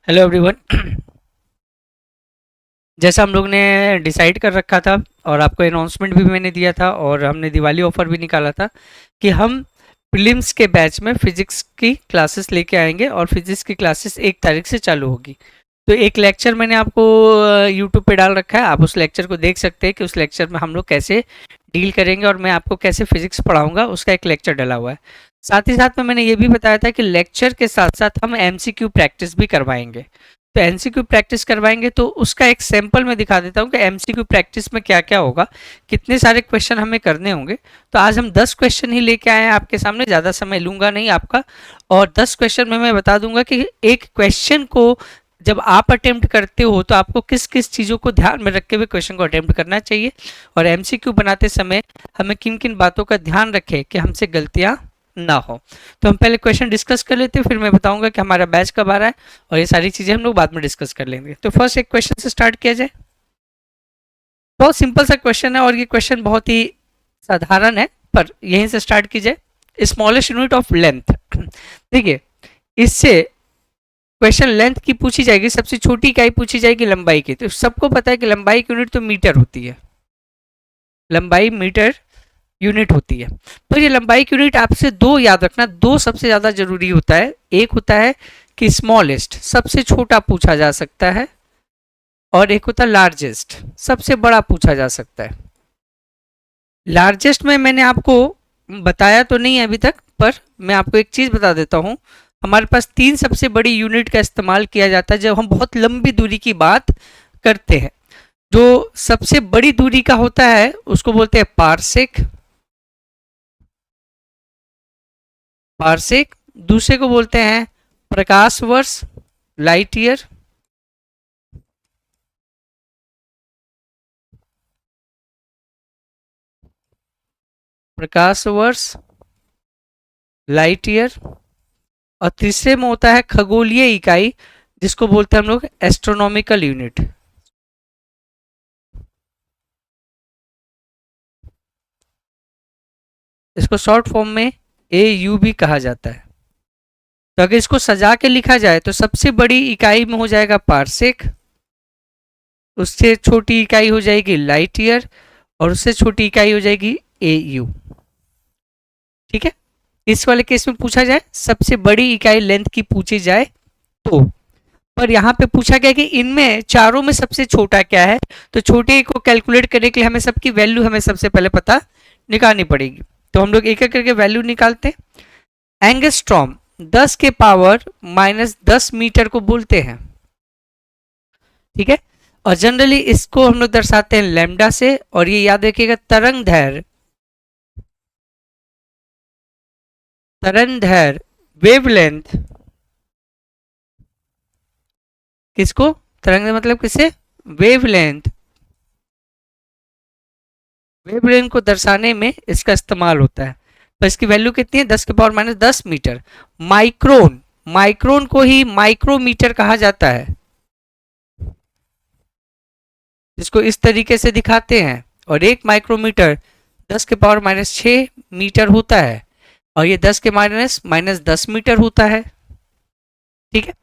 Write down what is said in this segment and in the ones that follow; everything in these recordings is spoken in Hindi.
Hello everyone. जैसा हम लोग ने डिसाइड कर रखा था और आपको अनाउंसमेंट भी मैंने दिया था और हमने दिवाली ऑफर भी निकाला था कि हम प्रीलिम्स के बैच में फिजिक्स की क्लासेस लेके आएंगे और फिजिक्स की क्लासेस 1 तारीख से चालू होगी। तो एक लेक्चर मैंने आपको यूट्यूब पे डाल रखा है, आप उस लेक्चर को देख सकते हैं कि उस लेक्चर में हम लोग कैसे डील करेंगे और मैं आपको कैसे फिजिक्स पढ़ाऊंगा, उसका एक लेक्चर डला हुआ है। साथ ही साथ में मैंने ये भी बताया था कि लेक्चर के साथ साथ हम एमसीक्यू प्रैक्टिस भी करवाएंगे। तो एमसीक्यू प्रैक्टिस करवाएंगे तो उसका एक सैंपल मैं दिखा देता हूँ कि एमसीक्यू प्रैक्टिस में क्या क्या होगा, कितने सारे क्वेश्चन हमें करने होंगे। तो आज हम 10 क्वेश्चन ही लेके आए हैं आपके सामने, ज़्यादा समय लूंगा नहीं आपका। और 10 क्वेश्चन में मैं बता दूंगा कि एक क्वेश्चन को जब आप अटेम्प्ट करते हो तो आपको किस किस चीज़ों को ध्यान में रखते हुए क्वेश्चन को अटेम्प्ट करना चाहिए, और एमसीक्यू बनाते समय हमें किन किन बातों का ध्यान रखें कि हमसे गलतियाँ ना हो। तो हम पहले क्वेश्चन डिस्कस कर लेते हैं, फिर मैं बताऊंगा कि हमारा बैच कब आ रहा है, और ये सारी चीज़ें हम लोग बाद में डिस्कस कर लेंगे। तो फर्स्ट एक क्वेश्चन से स्टार्ट किया जाए। बहुत सिंपल सा क्वेश्चन है और ये क्वेश्चन बहुत ही साधारण है, पर यहीं से स्टार्ट कीजिए। Smallest unit of length. देखिए, इससे क्वेश्चन लेंथ की पूछी जाएगी, सबसे छोटी इकाई पूछी जाएगी लंबाई की। तो सबको पता है कि लंबाई की यूनिट तो मीटर होती है, लंबाई मीटर यूनिट होती है। तो ये लंबाई की यूनिट आपसे दो याद रखना, दो सबसे ज़्यादा जरूरी होता है। एक होता है कि स्मॉलेस्ट, सबसे छोटा पूछा जा सकता है, और एक होता है लार्जेस्ट, सबसे बड़ा पूछा जा सकता है। लार्जेस्ट में मैंने आपको बताया तो नहीं है अभी तक, पर मैं आपको एक चीज़ बता देता हूँ। हमारे पास तीन सबसे बड़ी यूनिट का इस्तेमाल किया जाता है जब हम बहुत लंबी दूरी की बात करते हैं। जो सबसे बड़ी दूरी का होता है उसको बोलते हैं पारसेक, पारसेक। दूसरे को बोलते हैं प्रकाश वर्ष, लाइट ईयर। प्रकाश वर्ष, लाइट ईयर। और तीसरे में होता है खगोलीय इकाई, जिसको बोलते हैं हम लोग एस्ट्रोनॉमिकल यूनिट। इसको शॉर्ट फॉर्म में AU भी कहा जाता है। तो अगर इसको सजा के लिखा जाए तो सबसे बड़ी इकाई में हो जाएगा पारसेक, उससे छोटी इकाई हो जाएगी लाइट ईयर, और उससे छोटी इकाई हो जाएगी AU। ठीक है, इस वाले केस में पूछा जाए सबसे बड़ी इकाई लेंथ की पूछी जाए तो। पर यहाँ पे पूछा गया कि इनमें चारों में सबसे छोटा क्या है। तो छोटे को कैलकुलेट करने के लिए हमें सबकी वैल्यू हमें सबसे पहले पता निकालनी पड़ेगी। तो हम लोग एक एक करके वैल्यू निकालते हैं। एंगस्ट्रॉम 10 के पावर -10 मीटर को बोलते हैं। ठीक है, और जनरली इसको हम लोग दर्शाते हैं लैम्डा से। और ये याद रखिएगा, तरंग दैर्घ्य, तरंग दैर्घ्य वेवलेंथ, किसको, तरंग मतलब किसे, वेवलेंथ। वेवलेंथ को दर्शाने में इसका इस्तेमाल होता है। तो इसकी वैल्यू कितनी है, 10 के पावर -10 मीटर। माइक्रोन, माइक्रोन को ही माइक्रोमीटर कहा जाता है, जिसको इस तरीके से दिखाते हैं। और एक माइक्रोमीटर 10 के पावर -6 मीटर होता है, और ये 10 के -10 मीटर होता है। ठीक है,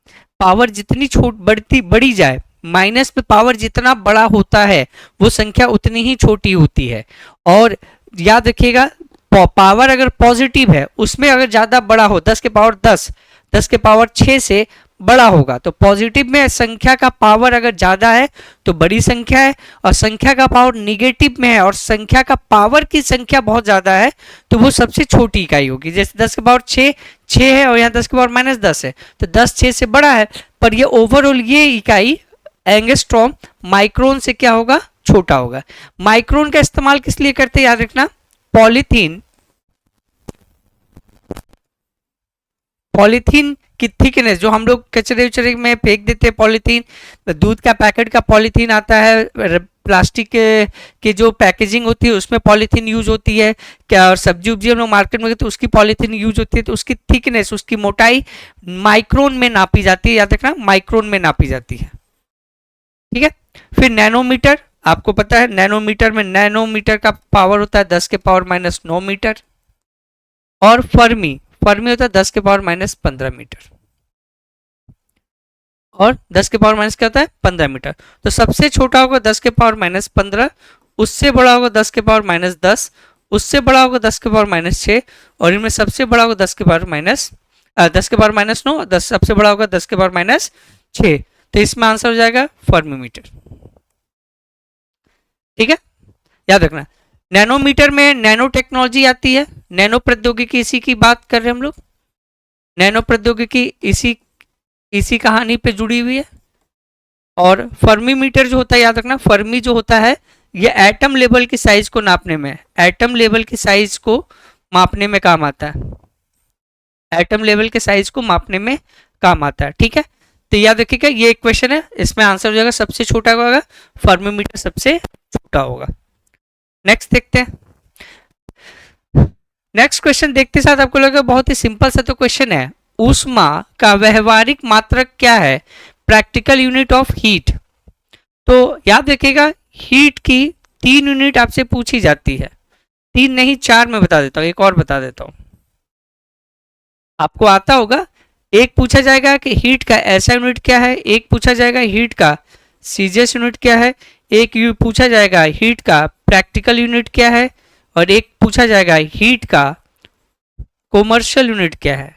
पावर जितनी छोट बढ़ती बढ़ी जाए, माइनस में पावर जितना बड़ा होता है वो संख्या उतनी ही छोटी होती है। और याद रखिएगा, पावर अगर पॉजिटिव है उसमें अगर ज़्यादा बड़ा हो, 10 के पावर 10, 10 के पावर 6 से बड़ा होगा। तो पॉजिटिव में संख्या का पावर अगर ज़्यादा है तो बड़ी संख्या है, और संख्या का पावर निगेटिव में है और संख्या का पावर की संख्या बहुत ज़्यादा है तो वो सबसे छोटी इकाई होगी। जैसे 10 के पावर 6 है और यहाँ 10 के पावर -10 है, तो 10 6 से बड़ा है, पर ये ओवरऑल ये इकाई एंगस्ट्रॉम माइक्रोन से क्या होगा, छोटा होगा। माइक्रोन का इस्तेमाल किस लिए करते हैं, याद रखना, पॉलीथीन, पॉलीथीन की थिकनेस, जो हम लोग कचरे उचरे में फेंक देते हैं पॉलीथीन, दूध का पैकेट का पॉलीथीन आता है, प्लास्टिक के जो पैकेजिंग होती है उसमें पॉलीथीन यूज होती है क्या, और सब्जी उब्जी हम लोग मार्केट में तो उसकी पॉलीथीन यूज होती है। तो उसकी थिकनेस, उसकी मोटाई माइक्रोन में नापी जाती है, याद रखना माइक्रोन में नापी जाती है। ठीक है, फिर नैनोमीटर, आपको पता है नैनोमीटर में, नैनोमीटर का पावर होता है 10 के पावर -9 मीटर। और फर्मी, फर्मी होता है 10 के पावर -15 मीटर। और 10 के पावर माइनस क्या होता है 15 मीटर। तो सबसे छोटा होगा 10 के पावर माइनस 15, उससे बड़ा होगा 10 के पावर माइनस 10, उससे बड़ा होगा 10 के पावर माइनस 6, और इनमें सबसे बड़ा होगा 10 के पावर माइनस 10 के पावर माइनस 9, 10 सबसे बड़ा होगा 10 के पावर माइनस 6। तो इसमें आंसर हो जाएगा फर्मीमीटर। ठीक है, याद रखना। नैनोमीटर में नैनो टेक्नोलॉजी आती है, नैनो प्रौद्योगिकी, इसी की बात कर रहे हैं हम लोग। नैनो प्रौद्योगिकी इसी इसी कहानी पे जुड़ी हुई है। और फर्मीमीटर जो होता है, याद रखना, फर्मी जो होता है ये एटम लेवल की साइज को नापने में, एटम लेवल की साइज को मापने में काम आता है, एटम लेवल के साइज को मापने में काम आता है। ठीक है, तो याद रखिएगा ये एक क्वेश्चन है, इसमें आंसर हो जाएगा सबसे छोटा होगा फर्मीमीटर, सबसे छोटा होगा। नेक्स्ट देखते हैं। नेक्स्ट क्वेश्चन देखते साथ आपको लगेगा बहुत ही सिंपल सा तो क्वेश्चन है, ऊष्मा का व्यवहारिक मात्रक क्या है, प्रैक्टिकल यूनिट ऑफ हीट। तो याद रखिएगा हीट की 3 यूनिट आपसे पूछी जाती है, 3 नहीं 4 में बता देता हूँ, एक और बता देता हूँ, आपको आता होगा। एक पूछा जाएगा कि हीट का ऐसा यूनिट क्या है, एक पूछा जाएगा हीट का सीजीएस यूनिट क्या है, एक पूछा जाएगा हीट का प्रैक्टिकल यूनिट क्या है, और एक पूछा जाएगा हीट का कॉमर्शियल यूनिट क्या है,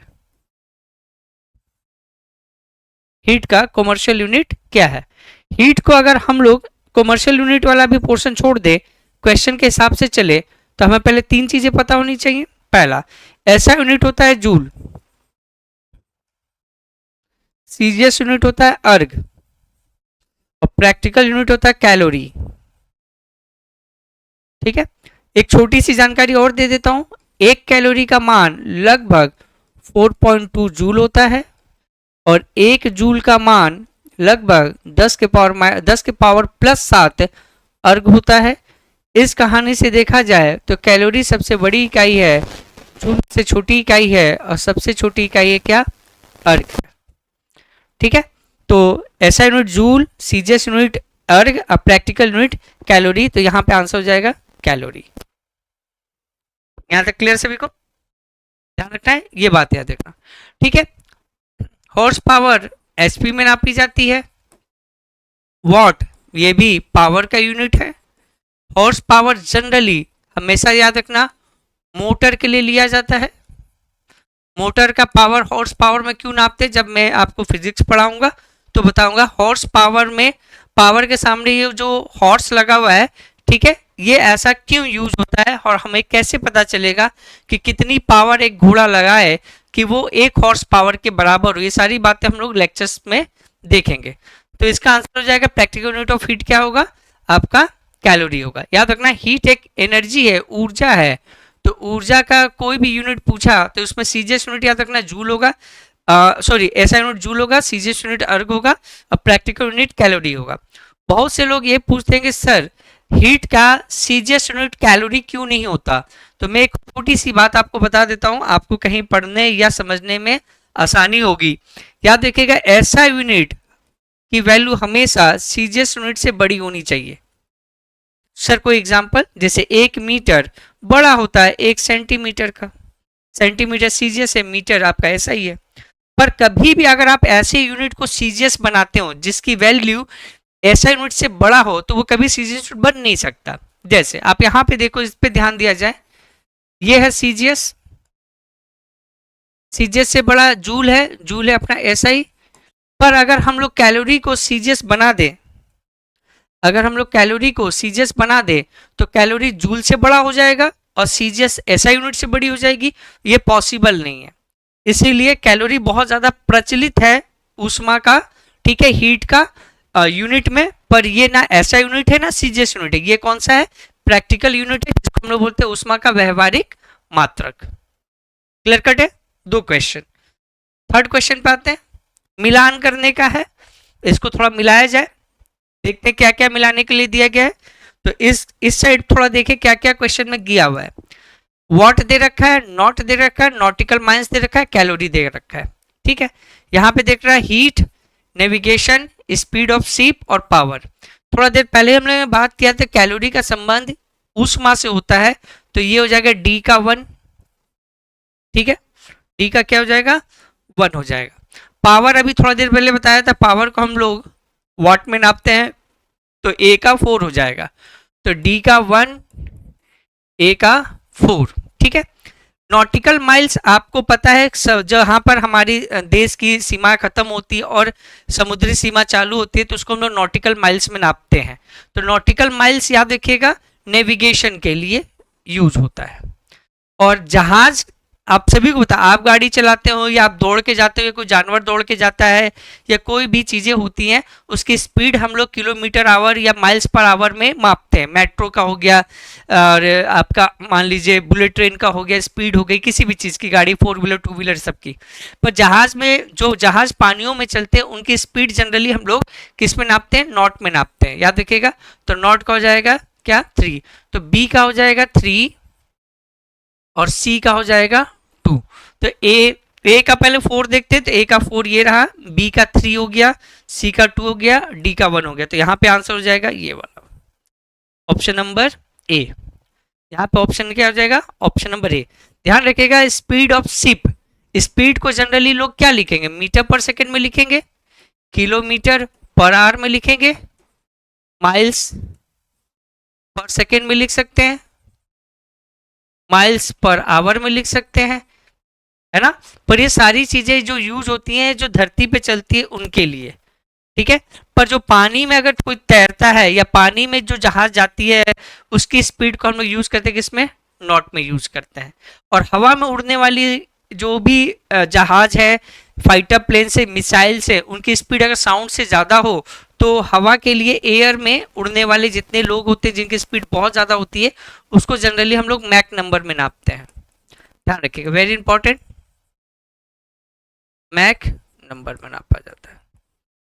हीट का कॉमर्शियल यूनिट क्या है। हीट को अगर हम लोग कॉमर्शियल यूनिट वाला भी पोर्शन छोड़ दे, क्वेश्चन के हिसाब से चले, तो हमें पहले 3 चीजें पता होनी चाहिए। पहला, ऐसा यूनिट होता है जूल, सीजीएस यूनिट होता है अर्ग, और प्रैक्टिकल यूनिट होता है कैलोरी। ठीक है, एक छोटी सी जानकारी और दे देता हूं, एक कैलोरी का मान लगभग 4.2 जूल होता है, और एक जूल का मान लगभग 10 के पावर प्लस 7 अर्ग होता है। इस कहानी से देखा जाए तो कैलोरी सबसे बड़ी इकाई है, जूल से छोटी इकाई है, और सबसे छोटी इकाई है क्या, अर्ग। ठीक है, तो ऐसा यूनिट जूल, सीजीएस यूनिट अर्ग, प्रैक्टिकल यूनिट कैलोरी। तो यहां पे आंसर हो जाएगा कैलोरी। यहां तक क्लियर सभी को, ध्यान रखना है, ये बात याद रखना। ठीक है, हॉर्स पावर एचपी में नापी जाती है, वॉट ये भी पावर का यूनिट है। हॉर्स पावर जनरली हमेशा याद रखना मोटर के लिए लिया जाता है। मोटर का पावर हॉर्स पावर में क्यों नापते, जब मैं आपको फिजिक्स पढ़ाऊंगा तो बताऊंगा। हॉर्स पावर में पावर के सामने ये जो हॉर्स लगा हुआ है, ठीक है, ये ऐसा क्यों यूज होता है, और हमें कैसे पता चलेगा कि कितनी पावर एक घोड़ा लगाए कि वो 1 हॉर्स पावर के बराबर हो। ये सारी बातें हम लोग लेक्चर्स में देखेंगे। तो इसका आंसर हो जाएगा प्रैक्टिकल यूनिट ऑफ हीट क्या होगा, आपका कैलोरी होगा। याद रखना हीट एक एनर्जी है, ऊर्जा है, तो ऊर्जा का कोई भी यूनिट पूछा तो उसमें सीजीएस यूनिट याद रखना जूल होगा, सॉरी ऐसा यूनिट जूल होगा, सीजीएस यूनिट अर्ग होगा, और प्रैक्टिकल यूनिट कैलोरी होगा। बहुत से लोग ये पूछते हैं कि सर हीट का सीजीएस यूनिट कैलोरी क्यों नहीं होता। तो मैं एक छोटी सी बात आपको बता देता हूं, आपको कहीं पढ़ने या समझने में आसानी होगी। याद रखिएगा ऐसा यूनिट की वैल्यू हमेशा सीजीएस यूनिट से बड़ी होनी चाहिए। सर कोई एग्जांपल, जैसे 1 मीटर बड़ा होता है 1 सेंटीमीटर का, सेंटीमीटर सीजीएस है, मीटर आपका ऐसा ही है। पर कभी भी अगर आप ऐसे यूनिट को सीजीएस बनाते हो जिसकी वैल्यू ऐसा यूनिट से बड़ा हो, तो वो कभी सीजीएस बन नहीं सकता। जैसे आप यहां पे देखो, इस पे ध्यान दिया जाए, ये है सीजीएस, सीजीएस से बड़ा जूल है अपना एसआई। पर अगर हम लोग कैलोरी को सीजीएस बना दें, अगर हम लोग कैलोरी को सीजीएस बना दे, तो कैलोरी जूल से बड़ा हो जाएगा और सीजीएस एसआई यूनिट से बड़ी हो जाएगी। ये पॉसिबल नहीं है, इसीलिए कैलोरी बहुत ज्यादा प्रचलित है ऊष्मा का, ठीक है, हीट का यूनिट में। पर ये ना ऐसा यूनिट है ना सीजीएस यूनिट है, ये कौन सा है, प्रैक्टिकल यूनिट है, जिसको हम लोग बोलते हैं ऊष्मा का व्यवहारिक मात्रक। क्लियर कट है, 2 क्वेश्चन। थर्ड क्वेश्चन पे आते हैं, मिलान करने का है, इसको थोड़ा मिलाया जाए, देखते हैं क्या क्या मिलाने के लिए दिया गया है। तो इस साइड थोड़ा देखें क्या क्या क्वेश्चन में दिया हुआ है। वॉट दे रखा है, नॉट दे रखा है, नॉटिकल माइल्स दे रखा है, कैलोरी दे रखा है। ठीक है, यहाँ पे देख रहा है heat, navigation, speed of ship और पावर। थोड़ा देर पहले हमने बात किया था कैलोरी का संबंध ऊष्मा से होता है, तो ये हो जाएगा डी का 1। ठीक है, डी का क्या हो जाएगा, 1 हो जाएगा। पावर अभी थोड़ा देर पहले बताया था, पावर को हम लोग वाट में नापते हैं, तो ए का 4 हो जाएगा, तो डी का 1, ए का 4। ठीक है। नॉटिकल माइल्स आपको पता है जहाँ पर हमारी देश की सीमा खत्म होती है और समुद्री सीमा चालू होती है, तो उसको हम लोग नॉटिकल माइल्स में नापते हैं। तो नॉटिकल माइल्स याद रखिएगा नेविगेशन के लिए यूज होता है। और जहाज आप सभी को पता, आप गाड़ी चलाते हो या आप दौड़ के जाते हो या कोई जानवर दौड़ के जाता है या कोई भी चीज़ें होती हैं, उसकी स्पीड हम लोग किलोमीटर आवर या माइल्स पर आवर में मापते हैं। मेट्रो का हो गया और आपका मान लीजिए बुलेट ट्रेन का हो गया, स्पीड हो गई किसी भी चीज़ की, गाड़ी 4 व्हीलर 2 व्हीलर सबकी। पर जहाज में, जो जहाज पानियों में चलते हैं उनकी स्पीड जनरली हम लोग किस में नापते हैं? नॉट में नापते हैं, याद रखिएगा। तो नॉट का हो जाएगा क्या? 3। तो बी का हो जाएगा 3 और सी का हो जाएगा 2। तो ए का पहले 4 देखते हैं, तो ए का 4 ये रहा, बी का 3 हो गया, सी का 2 हो गया, डी का 1 हो गया। तो यहाँ पे आंसर हो जाएगा ये वाला, ऑप्शन नंबर ए। यहाँ पे ऑप्शन क्या हो जाएगा? Option number A. ध्यान रखिएगा स्पीड ऑफ शिप, स्पीड को जनरली लोग क्या लिखेंगे? मीटर पर सेकेंड में लिखेंगे, किलोमीटर पर आवर में लिखेंगे, माइल्स पर सेकेंड में लिख सकते हैं, माइल्स पर आवर में लिख सकते हैं, है ना। पर ये सारी चीजें जो यूज होती हैं जो धरती पे चलती है उनके लिए, ठीक है। पर जो पानी में अगर कोई तैरता है या पानी में जो जहाज जाती है उसकी स्पीड को हम लोग यूज करते हैं किसमें? नॉट में यूज करते हैं। और हवा में उड़ने वाली जो भी जहाज है, फाइटर प्लेन से, मिसाइल से, उनकी स्पीड अगर साउंड से ज़्यादा हो तो हवा के लिए एयर में उड़ने वाले जितने लोग होते हैं जिनकी स्पीड बहुत ज़्यादा होती है उसको जनरली हम लोग मैक नंबर में नापते हैं। ध्यान रखिएगा, वेरी इंपॉर्टेंट, मैक नंबर में नापा जाता है।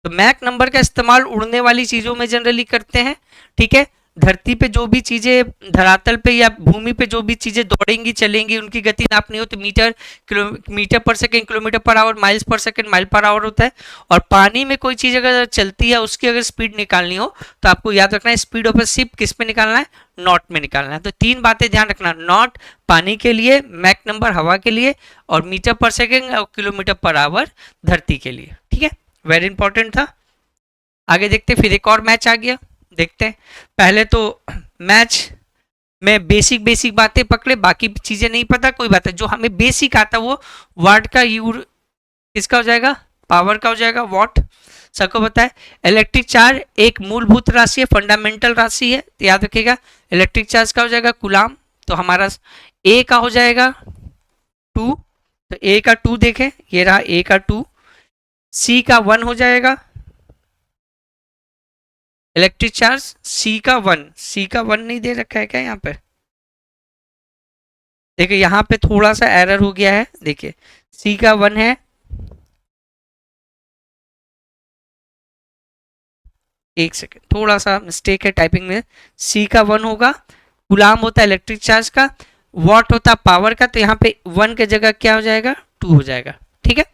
तो मैक नंबर का इस्तेमाल उड़ने वाली चीज़ों में जनरली करते हैं, ठीक है। धरती पे जो भी चीज़ें, धरातल पे या भूमि पे जो भी चीज़ें दौड़ेंगी चलेंगी उनकी गति नापनी हो तो मीटर पर second, kilometre per hour, miles per second, mile per hour होता है। और पानी में कोई चीज़ अगर चलती है उसकी अगर स्पीड निकालनी हो तो आपको याद रखना है स्पीड ऑफ ए शिप किस में निकालना है? नॉट में निकालना है। तो 3 बातें ध्यान रखना, नॉट पानी के लिए, मैक नंबर हवा के लिए, और मीटर पर सेकेंड और किलोमीटर पर आवर धरती के लिए, ठीक है। वेरी इंपॉर्टेंट था। आगे देखते, फिर एक और मैच आ गया, देखते हैं। पहले तो मैच में बेसिक बेसिक बातें पकड़े, बाकी चीजें नहीं पता कोई बात है। जो हमें बेसिक आता वो वाट का किसका हो जाएगा? पावर का हो जाएगा, वॉट, सबको पता है। इलेक्ट्रिक चार्ज एक मूलभूत राशि है, फंडामेंटल राशि है, तो याद रखिएगा इलेक्ट्रिक चार्ज का हो जाएगा कूलाम। तो हमारा ए का हो जाएगा 2, तो ए का 2 देखें, ये रहा ए का 2। सी का 1 हो जाएगा इलेक्ट्रिक चार्ज, सी का 1, सी का 1 नहीं दे रखा है क्या यहाँ पे? देखिए यहाँ पे थोड़ा सा एरर हो गया है, देखिए सी का 1 है, एक सेकेंड थोड़ा सा मिस्टेक है टाइपिंग में। सी का 1 होगा, गुलाम होता है इलेक्ट्रिक चार्ज का, वॉट होता है पावर का, तो यहाँ पे 1 की जगह क्या हो जाएगा? 2 हो जाएगा, ठीक है।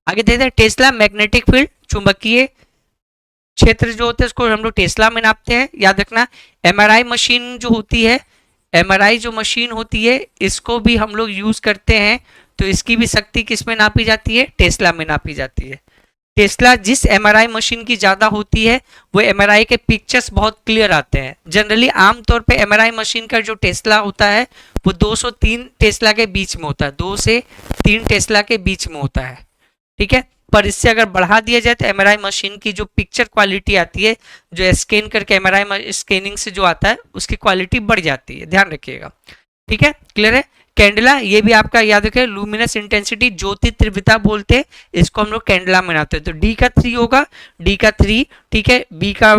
आगे देखते हैं टेस्ला मैग्नेटिक फील्ड, चुंबकीय क्षेत्र जो होते हैं उसको हम लोग टेस्ला में नापते हैं। याद रखना एमआरआई मशीन जो होती है, एमआरआई जो मशीन होती है इसको भी हम लोग यूज करते हैं, तो इसकी भी शक्ति किस में नापी जाती है? टेस्ला में नापी जाती है। टेस्ला जिस एमआरआई मशीन की ज़्यादा होती है वो एमआरआई के पिक्चर्स बहुत क्लियर आते हैं। जनरली आमतौर पे एमआरआई मशीन का जो टेस्ला होता है वो 203 टेस्ला के बीच में होता है, 2 से 3 टेस्ला के बीच में होता है, ठीक है। पर इससे अगर बढ़ा दिया जाए तो एमआरआई मशीन की जो पिक्चर क्वालिटी आती है, जो स्कैन करके एमआरआई स्कैनिंग से जो आता है उसकी क्वालिटी बढ़ जाती है, ध्यान रखिएगा, ठीक है। क्लियर है। कैंडला, ये भी आपका याद रखें, लुमिनस इंटेंसिटी, ज्योति तीव्रता बोलते हैं इसको, हम लोग कैंडला में नापते हैं। तो डी का 3 होगा, डी का 3, ठीक है, बी का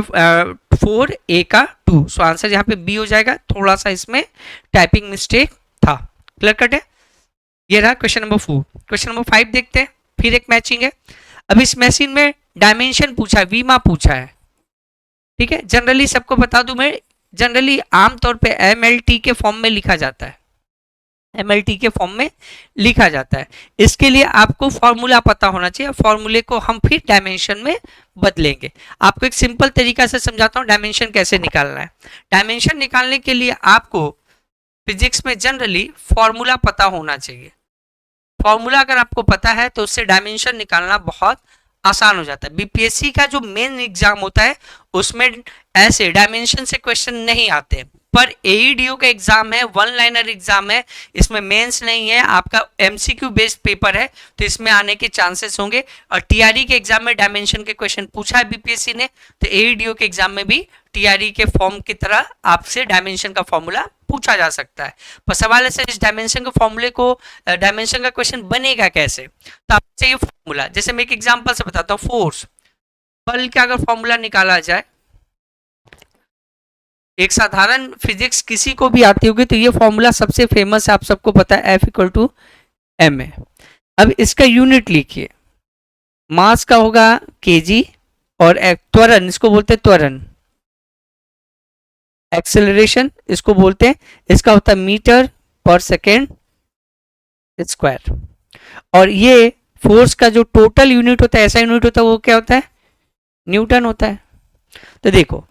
4, ए का 2। सो आंसर यहाँ पे बी हो जाएगा, थोड़ा सा इसमें टाइपिंग मिस्टेक था। क्लियर कट है। ये रहा क्वेश्चन नंबर 4। क्वेश्चन नंबर 5 देखते हैं, फिर एक मैचिंग है। अब इस मैचिंग में डायमेंशन पूछा है, वीमा पूछा है, ठीक है। जनरली सबको बता दूं मैं, जनरली आमतौर पे एमएलटी के फॉर्म में लिखा जाता है, एमएलटी के फॉर्म में लिखा जाता है। इसके लिए आपको फॉर्मूला पता होना चाहिए, फॉर्मूले को हम फिर डायमेंशन में बदलेंगे। आपको एक सिंपल तरीका से समझाता हूँ डायमेंशन कैसे निकालना है। डायमेंशन निकालने के लिए आपको फिजिक्स में जनरली फॉर्मूला पता होना चाहिए। फॉर्मूला अगर आपको पता है तो उससे डायमेंशन निकालना बहुत आसान हो जाता है। बीपीएससी का जो मेन एग्जाम होता है उसमें ऐसे डायमेंशन से क्वेश्चन नहीं आते, पर एईडीओ का एग्जाम है, वन लाइनर एग्जाम है, इसमें मेंस नहीं है, आपका एमसीक्यू बेस्ड पेपर है, तो इसमें आने के चांसेस होंगे। और टीआरई के एग्जाम में डायमेंशन के क्वेश्चन पूछा है बीपीएससी ने, तो एईडीओ के एग्जाम में भी टीआरई के फॉर्म की तरह आपसे डायमेंशन का फॉर्मूला पूछा जा सकता है। पर सवाल है सर इस डायमेंशन के फॉर्मूले को, डायमेंशन का क्वेश्चन बनेगा कैसे, तो आपसे ये फॉर्मूला, जैसे मैं एक एग्जांपल से बताता हूँ, फोर्स, बल का अगर फॉर्मूला निकाला जाए, एक साधारण फिजिक्स किसी को भी आती होगी तो ये फॉर्मूला सबसे फेमस है, आप सबको पता है, F=ma। अब इसका यूनिट लिखिए, मास का होगा केजी, और त्वरण, इसको बोलते हैं त्वरण, एक्सेलरेशन इसको बोलते हैं, इसका होता है मीटर पर सेकेंड स्क्वायर। और ये फोर्स का जो टोटल यूनिट होता है, ऐसा यूनिट होता है, वो क्या होता है, न्यूटन होता है। तो देखो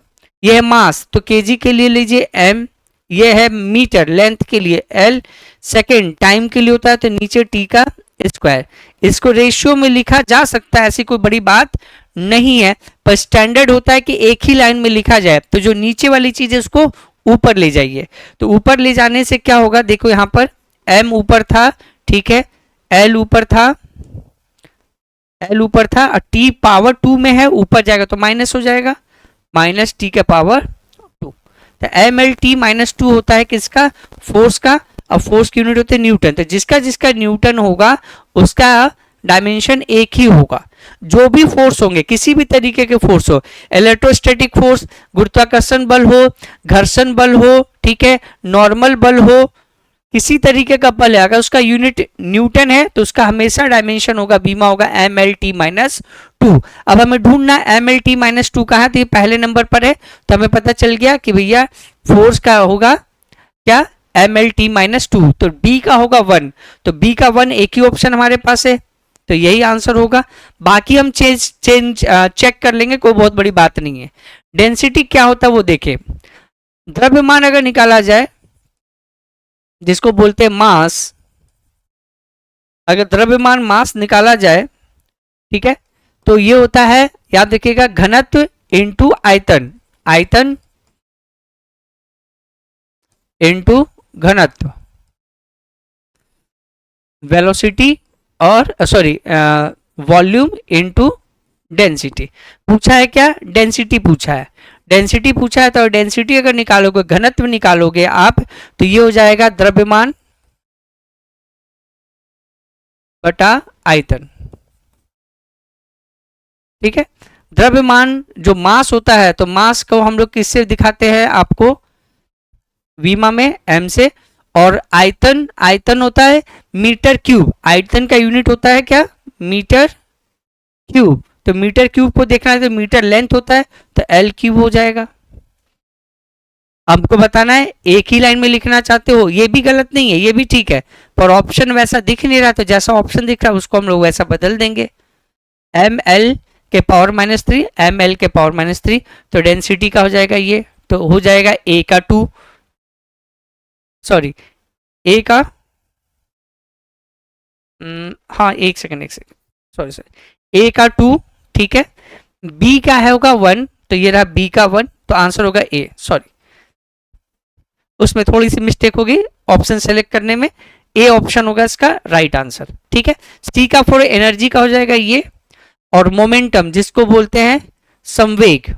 ये है मास, तो केजी के लिए लीजिए m, ये है मीटर लेंथ के लिए l, सेकेंड टाइम के लिए होता है तो नीचे t का स्क्वायर। इसको रेशियो में लिखा जा सकता है, ऐसी कोई बड़ी बात नहीं है, पर स्टैंडर्ड होता है कि एक ही लाइन में लिखा जाए, तो जो नीचे वाली चीज है उसको ऊपर ले जाइए। तो ऊपर ले जाने से क्या होगा, देखो यहाँ पर m ऊपर था, ठीक है, l ऊपर था, l ऊपर था, और t पावर 2 में है, ऊपर जाएगा तो माइनस हो जाएगा, माइनस टी के पावर 2। तो एम एल टी माइनस 2 होता है किसका, फोर्स का, और फोर्स की यूनिट होते हैं न्यूटन। तो जिसका जिसका न्यूटन होगा उसका डायमेंशन एक ही होगा। जो भी फोर्स होंगे, किसी भी तरीके के फोर्स हो, इलेक्ट्रोस्टैटिक फोर्स, गुरुत्वाकर्षण बल हो, घर्षण बल हो, ठीक है, नॉर्मल बल हो, किसी तरीके का बल है, अगर उसका यूनिट न्यूटन है तो उसका हमेशा डायमेंशन होगा, बीमा होगा एम एल टी माइनस 2। अब हमें ढूंढना एम एल टी माइनस 2 कहाँ, तो ये पहले नंबर पर है, तो हमें पता चल गया कि भैया फोर्स का होगा क्या, एम एल टी माइनस 2, तो बी का होगा 1, तो बी का 1 एक ही ऑप्शन हमारे पास है, तो यही आंसर होगा। बाकी हम चेक कर लेंगे, कोई बहुत बड़ी बात नहीं है। डेंसिटी क्या होता है वो देखें, द्रव्यमान अगर निकाला जाए, जिसको बोलते हैं मास, अगर द्रव्यमान मास निकाला जाए, ठीक है, तो ये होता है, याद रखिएगा, घनत्व इंटू आयतन, आयतन इंटू घनत्व, वेलोसिटी और सॉरी वॉल्यूम इंटू डेंसिटी। पूछा है क्या, डेंसिटी पूछा है, डेंसिटी पूछा है, तो डेंसिटी अगर निकालोगे, घनत्व निकालोगे आप, तो ये हो जाएगा द्रव्यमान बटा आयतन, ठीक है। द्रव्यमान जो मास होता है, तो मास को हम लोग किससे दिखाते हैं, आपको वीमा में m से, और आयतन, आयतन होता है मीटर क्यूब, आयतन का यूनिट होता है क्या, मीटर क्यूब, तो मीटर क्यूब को देखना है तो मीटर लेंथ होता है, तो l क्यूब हो जाएगा। आपको बताना है, एक ही लाइन में लिखना चाहते हो, ये भी गलत नहीं है, ये भी ठीक है, पर ऑप्शन वैसा दिख नहीं रहा, तो जैसा ऑप्शन दिख रहा है उसको हम लोग वैसा बदल देंगे, एम एल के पावर माइनस 3, एम एल के पावर माइनस 3, तो डेंसिटी का हो जाएगा ये, तो हो जाएगा ए का 2, सॉरी ए का हाँ एक सेकंड सॉरी ए का 2, ठीक है, बी का है होगा 1, तो ये रहा बी का 1, तो आंसर होगा ए, सॉरी उसमें थोड़ी सी मिस्टेक होगी ऑप्शन सेलेक्ट करने में, ए ऑप्शन होगा इसका राइट आंसर, ठीक है। सी का फॉर एनर्जी का हो जाएगा ये, और मोमेंटम जिसको बोलते हैं संवेग,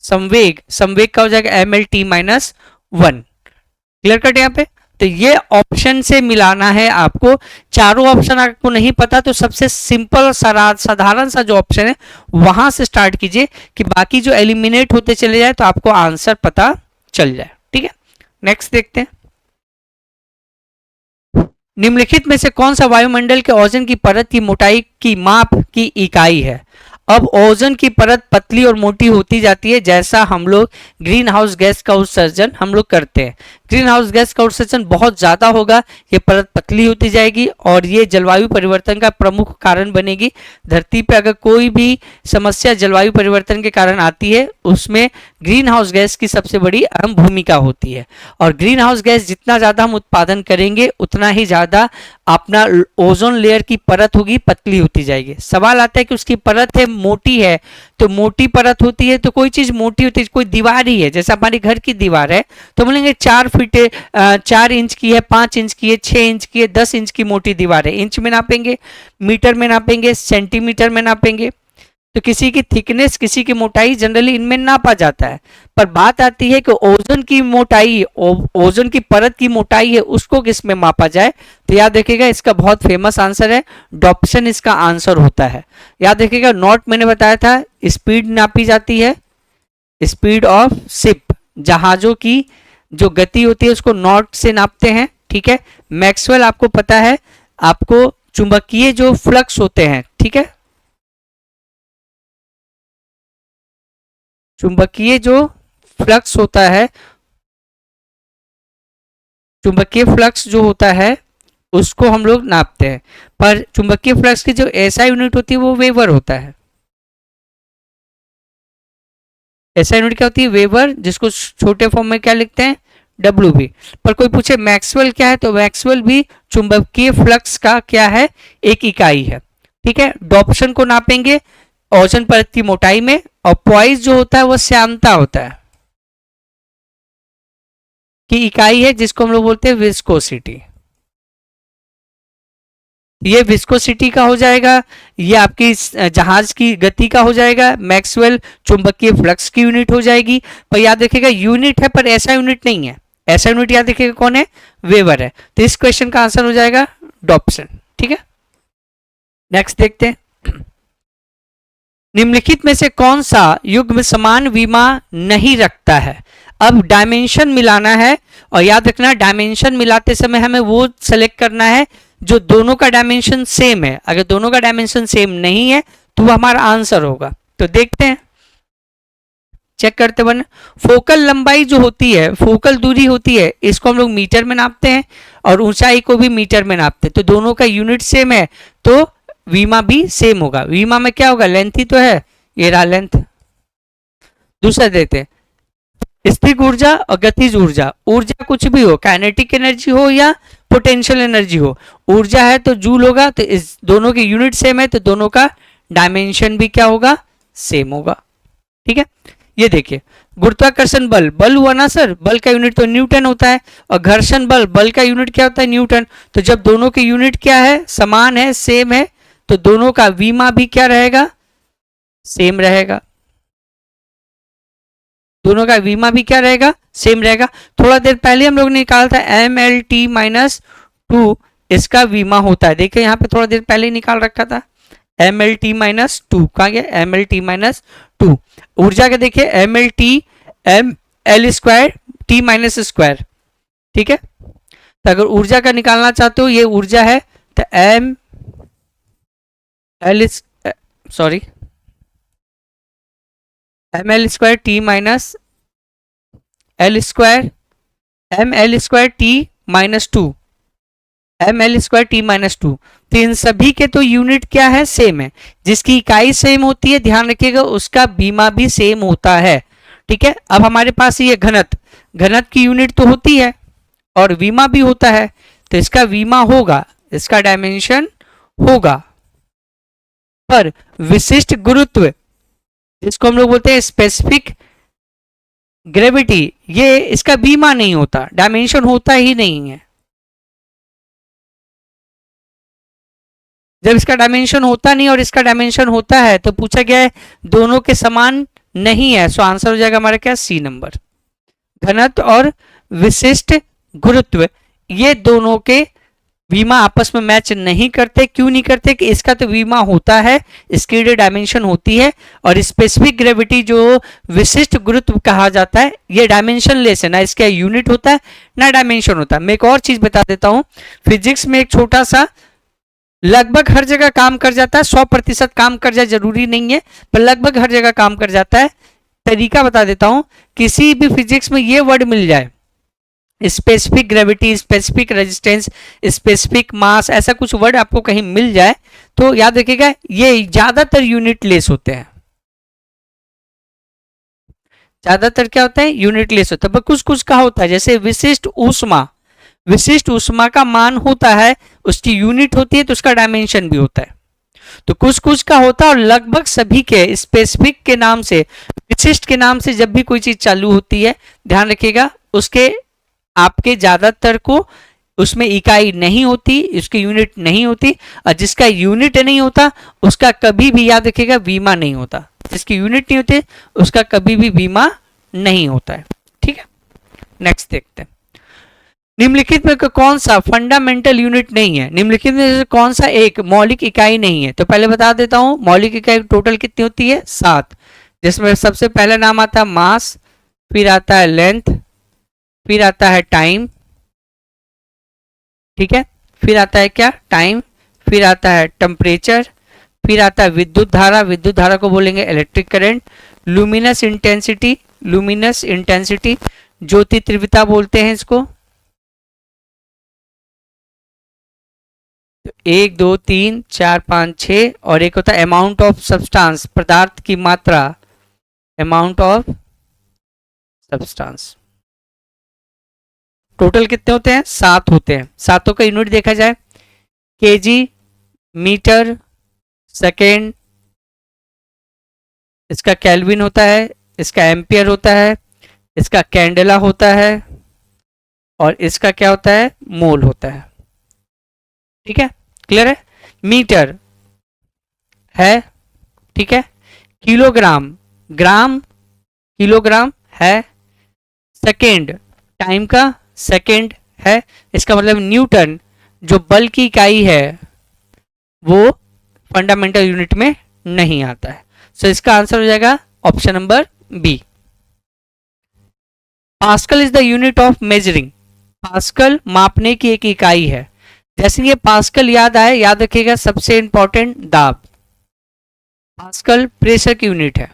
संवेग, संवेग का हो जाएगा M L T minus 1। Clear cut यहाँ पे, तो ये ऑप्शन से मिलाना है आपको। चारों ऑप्शन आपको नहीं पता तो सबसे सिंपल साधारण सा जो ऑप्शन है वहां से स्टार्ट कीजिए, कि बाकी जो एलिमिनेट होते चले जाए तो आपको आंसर पता चल जाए, ठीक है। नेक्स्ट देखते हैं, निम्नलिखित में से कौन सा वायुमंडल के ओजोन की परत की मोटाई की माप की इकाई है। अब ओजोन की परत पतली और मोटी होती जाती है जैसा हम लोग ग्रीन हाउस गैस का उत्सर्जन हम लोग करते हैं। ग्रीन हाउस गैस का उत्सर्जन बहुत ज्यादा होगा, ये परत पतली होती जाएगी और ये जलवायु परिवर्तन का प्रमुख कारण बनेगी। धरती पे अगर कोई भी समस्या जलवायु परिवर्तन के कारण आती है, उसमें ग्रीन हाउस गैस की सबसे बड़ी अहम भूमिका होती है। और ग्रीन हाउस गैस जितना ज़्यादा हम उत्पादन करेंगे, उतना ही ज़्यादा अपना ओजोन लेयर की परत होगी पतली होती जाएगी। सवाल आता है कि उसकी परत है मोटी है, तो मोटी परत होती है तो कोई चीज़ मोटी होती है, कोई दीवार ही है, जैसे हमारी घर की दीवार है तो बोलेंगे 4 फीट 4 इंच की है, 5 इंच की है, 6 इंच की है, 10 इंच की मोटी दीवार है। इंच में नापेंगे, मीटर में नापेंगे, सेंटीमीटर में नापेंगे। तो किसी की थिकनेस, किसी की मोटाई जनरली इनमें नापा जाता है। पर बात आती है कि ओजोन की मोटाई, ओजोन की परत की मोटाई है, उसको किस में मापा जाए? तो याद रखिएगा, इसका बहुत फेमस आंसर है डॉप्सन, इसका आंसर होता है। याद रखिएगा, नॉट मैंने बताया था, स्पीड नापी जाती है, स्पीड ऑफ शिप, जहाजों की जो गति होती है उसको नॉट से नापते हैं। ठीक है, मैक्सवेल आपको पता है, आपको चुंबकीय जो फ्लक्स होते हैं, ठीक है, चुंबकीय जो फ्लक्स होता है, चुंबकीय फ्लक्स जो होता है उसको हम लोग नापते हैं। पर चुंबकीय फ्लक्स की जो एसआई यूनिट होती है वो वेबर होता है। एसआई यूनिट क्या होती है? वेबर, जिसको छोटे फॉर्म में क्या लिखते हैं? W B. पर कोई पूछे मैक्सवेल क्या है, तो मैक्सवेल भी चुंबकीय फ्लक्स का क्या है? एक इकाई है। ठीक है, डॉप्सन को नापेंगे ओजोन परत की मोटाई में, और पॉइस जो होता है वो श्यानता होता है की इकाई है, जिसको हम लोग बोलते हैं विस्कोसिटी। ये विस्कोसिटी का हो जाएगा, ये आपकी जहाज की गति का हो जाएगा। मैक्सवेल चुंबकीय फ्लक्स की यूनिट हो जाएगी। पर याद रखिएगा यूनिट है, पर ऐसा यूनिट नहीं है। ऐसा यूनिट याद रखिएगा कौन है? वेबर है। तो इस क्वेश्चन का आंसर हो जाएगा डॉप्सन। ठीक है, नेक्स्ट देखते हैं। निम्नलिखित में से कौन सा युग्म समान विमा नहीं रखता है? अब डायमेंशन मिलाना है, और याद रखना डायमेंशन मिलाते समय हमें वो सेलेक्ट करना है जो दोनों का डायमेंशन सेम है। अगर दोनों का डायमेंशन सेम नहीं है तो वो हमारा आंसर होगा। तो देखते हैं, चेक करते बन। फोकल लंबाई जो होती है, फोकल दूरी होती है, इसको हम लोग मीटर में नापते हैं, और ऊंचाई को भी मीटर में नापते हैं। तो दोनों का यूनिट सेम है, तो वीमा भी सेम होगा। वीमा में क्या होगा? लेंथ ही तो है, ये रहा लेंथ। दूसरा देते हैं, स्थिर ऊर्जा और गतिज ऊर्जा। ऊर्जा कुछ भी हो, काइनेटिक एनर्जी हो या पोटेंशियल एनर्जी हो, ऊर्जा है तो जूल होगा। तो इस दोनों के यूनिट सेम है, तो दोनों का डायमेंशन भी क्या होगा? सेम होगा। ठीक है, ये देखिए, गुरुत्वाकर्षण बल, बल हुआ ना सर, बल का यूनिट तो न्यूटन होता है, और घर्षण बल, बल का यूनिट क्या होता है? न्यूटन। तो जब दोनों के यूनिट क्या है? समान है, सेम है, तो दोनों का वीमा भी क्या रहेगा? सेम रहेगा। दोनों का वीमा भी क्या रहेगा? सेम रहेगा। थोड़ा देर पहले हम लोग ने निकाला था MLT-2, इसका वीमा होता है। देखिए यहाँ पे थोड़ा देर पहले निकाल रखा था, MLT-2 कहाँ गया? MLT-2। ऊर्जा के देखिए ML2T-2। ठीक है, तो अगर ऊर्जा का निकालना चाहते हो, ये ऊर्जा है, तो ML2T-L2 ML2T-2, ML2T-2। तो इन सभी के तो यूनिट क्या है? सेम है। जिसकी इकाई सेम होती है, ध्यान रखिएगा, उसका बीमा भी सेम होता है। ठीक है, अब हमारे पास ये घनत्व, घनत्व की यूनिट तो होती है और बीमा भी होता है, तो इसका बीमा होगा, इसका डायमेंशन होगा। पर विशिष्ट गुरुत्व, जिसको हम लोग बोलते हैं स्पेसिफिक ग्रेविटी, ये इसका बीमा नहीं होता, डायमेंशन होता ही नहीं है। जब इसका डायमेंशन होता नहीं और इसका डायमेंशन होता है, तो पूछा गया है दोनों के समान नहीं है, सो आंसर हो जाएगा हमारा क्या? C number. घनत्व और विशिष्ट गुरुत्व, ये दोनों के बीमा आपस में मैच नहीं करते। क्यों नहीं करते? कि इसका तो बीमा होता है, इसकी डायमेंशन होती है, और स्पेसिफिक ग्रेविटी जो विशिष्ट गुरुत्व कहा जाता है, ये डायमेंशन लेस है, ना इसका यूनिट होता है ना डायमेंशन होता है। मैं एक और चीज बता देता हूं, फिजिक्स में एक छोटा सा, लगभग हर जगह काम कर जाता है, 100% काम कर जाए जरूरी नहीं है, पर लगभग हर जगह काम कर जाता है। तरीका बता देता हूं, किसी भी फिजिक्स में ये वर्ड मिल जाए, specific gravity, specific resistance, specific mass, ऐसा कुछ वर्ड आपको कहीं मिल जाए तो याद रखिएगा ये ज्यादातर यूनिट लेस होते हैं। ज्यादातर क्या होता है, यूनिट लेस होता है, पर कुछ कुछ का होता है, जैसे विशिष्ट ऊष्मा, विशिष्ट ऊष्मा का मान होता है, उसकी यूनिट होती है, तो उसका डायमेंशन भी होता है। तो कुछ कुछ का होता है, और लगभग सभी के स्पेसिफिक के नाम से, विशिष्ट के नाम से जब भी कोई चीज चालू होती है, ध्यान रखिएगा उसके आपके ज्यादातर को उसमें इकाई नहीं होती, उसकी यूनिट नहीं होती, और जिसका यूनिट नहीं होता उसका कभी भी याद रखिएगा बीमा नहीं होता, जिसकी यूनिट नहीं होती उसका कभी भी बीमा नहीं होता है। ठीक है, नेक्स्ट देखते हैं। निम्नलिखित में कौन सा फंडामेंटल यूनिट नहीं है, निम्नलिखित में से कौन सा एक मौलिक इकाई नहीं है? तो पहले बता देता हूं, मौलिक इकाई टोटल कितनी होती है? 7, जिसमें सबसे पहला नाम आता है मास, फिर आता है लेंथ, फिर आता है टाइम, ठीक है, फिर आता है क्या? टाइम, फिर आता है टेम्परेचर, फिर आता है विद्युत धारा, विद्युत धारा को बोलेंगे electric current, luminous intensity, luminous intensity ज्योति तीव्रता बोलते हैं इसको। तो 1 2 3 4 5 6, और एक होता है अमाउंट ऑफ सब्सटेंस, पदार्थ की मात्रा, अमाउंट ऑफ सब्सटेंस। टोटल कितने होते हैं? 7 होते हैं। सातों का यूनिट देखा जाए, केजी, मीटर, सेकेंड, इसका केल्विन होता है, इसका एम्पियर होता है, इसका कैंडेला होता है, और इसका क्या होता है? मोल होता है। ठीक है, क्लियर है? मीटर है, ठीक है, किलोग्राम, ग्राम, किलोग्राम है, सेकेंड टाइम का सेकेंड है, इसका मतलब न्यूटन जो बल की इकाई है वो फंडामेंटल यूनिट में नहीं आता है। सो इसका आंसर हो जाएगा option number B. Pascal is the unit of measuring, Pascal मापने की एक इकाई है। जैसे ये पास्कल याद आए, याद रखिएगा सबसे इंपॉर्टेंट दाब, पास्कल प्रेशर की यूनिट है,